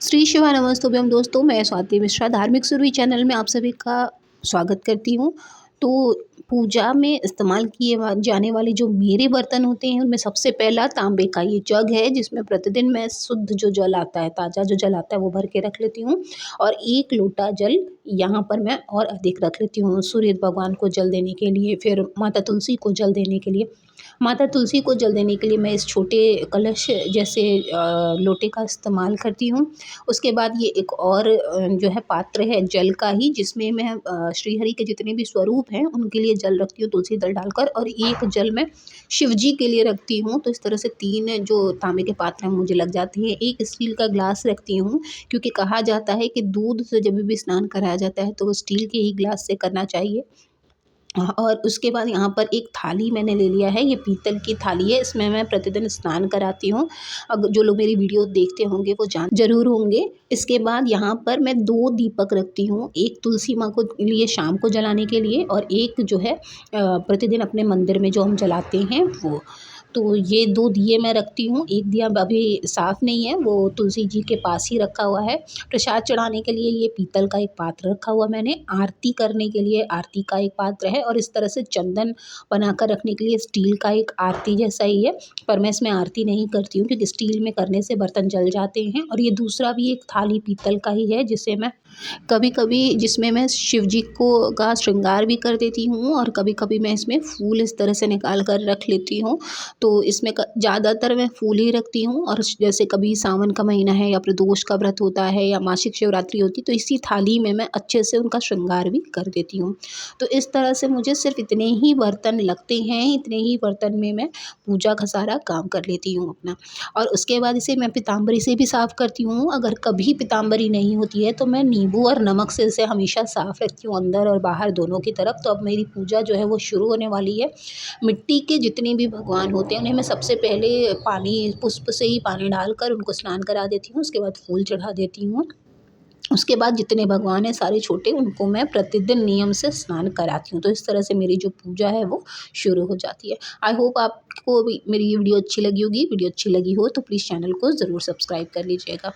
श्री शिवा नमस्तुभ्यम दोस्तों, मैं स्वाति मिश्रा धार्मिक सुरभि चैनल में आप सभी का स्वागत करती हूँ। तो पूजा में इस्तेमाल किए जाने वाले जो मेरे बर्तन होते हैं उनमें सबसे पहला तांबे का ये जग है, जिसमें प्रतिदिन मैं शुद्ध जो जल आता है, ताज़ा जो जल आता है वो भर के रख लेती हूँ। और 1 लोटा जल यहाँ पर मैं और अधिक रख लेती हूँ सूर्य भगवान को जल देने के लिए, फिर माता तुलसी को जल देने के लिए। माता तुलसी को जल देने के लिए मैं इस छोटे कलश जैसे लोटे का इस्तेमाल करती हूँ। उसके बाद ये एक और जो है पात्र है जल का ही, जिसमें मैं श्री हरि के जितने भी स्वरूप हैं उनके लिए जल रखती हूँ तुलसी दल डालकर, और एक जल मैं शिव जी के लिए रखती हूँ। तो इस तरह से 3 जो तांबे के पात्र हैं मुझे लग जाते हैं। एक स्टील का ग्लास रखती हूँ, क्योंकि कहा जाता है कि दूध से जब भी स्नान कराया जाता है तो वो स्टील के ही ग्लास से करना चाहिए। और उसके बाद यहाँ पर एक थाली मैंने ले लिया है, ये पीतल की थाली है, इसमें मैं प्रतिदिन स्नान कराती हूँ। अब जो लोग मेरी वीडियो देखते होंगे वो जान ज़रूर होंगे। इसके बाद यहाँ पर मैं 2 दीपक रखती हूँ, एक तुलसी माँ को लिए शाम को जलाने के लिए, और एक जो है प्रतिदिन अपने मंदिर में जो हम जलाते हैं वो। तो ये 2 दिए मैं रखती हूँ। एक दिया अभी साफ़ नहीं है, वो तुलसी जी के पास ही रखा हुआ है। प्रसाद चढ़ाने के लिए ये पीतल का एक पात्र रखा हुआ मैंने, आरती करने के लिए आरती का एक पात्र है, और इस तरह से चंदन बनाकर रखने के लिए स्टील का एक आरती जैसा ही है, पर मैं इसमें आरती नहीं करती हूँ क्योंकि स्टील में करने से बर्तन जल जाते हैं। और ये दूसरा भी एक थाली पीतल का ही है, जिसे मैं कभी-कभी जिसमें मैं शिव जी को का श्रृंगार भी कर देती हूँ, और कभी-कभी मैं इसमें फूल इस तरह से निकाल कर रख लेती हूँ। तो इसमें ज़्यादातर मैं फूल ही रखती हूँ, और जैसे कभी सावन का महीना है या प्रदोष का व्रत होता है या मासिक शिवरात्रि होती है तो इसी थाली में मैं अच्छे से उनका श्रृंगार भी कर देती हूँ। तो इस तरह से मुझे सिर्फ इतने ही बर्तन लगते हैं, इतने ही बर्तन में मैं पूजा का सारा काम कर लेती हूँ अपना। और उसके बाद इसे मैं पीताम्बरी से भी साफ़ करती हूँ। अगर कभी पीताम्बरी नहीं होती है तो मैं नींबू और नमक से इसे हमेशा साफ़ रखती हूँ, अंदर और बाहर दोनों की तरफ। तो अब मेरी पूजा जो है वो शुरू होने वाली है। मिट्टी के जितने भी भगवान होते हैं उन्हें मैं सबसे पहले पानी पुष्प से ही पानी डालकर उनको स्नान करा देती हूँ, उसके बाद फूल चढ़ा देती हूँ। उसके बाद जितने भगवान हैं सारे छोटे, उनको मैं प्रतिदिन नियम से स्नान कराती हूँ। तो इस तरह से मेरी जो पूजा है वो शुरू हो जाती है। आई होप आपको भी मेरी ये वीडियो अच्छी लगी होगी। वीडियो अच्छी लगी हो तो प्लीज़ चैनल को ज़रूर सब्सक्राइब कर लीजिएगा।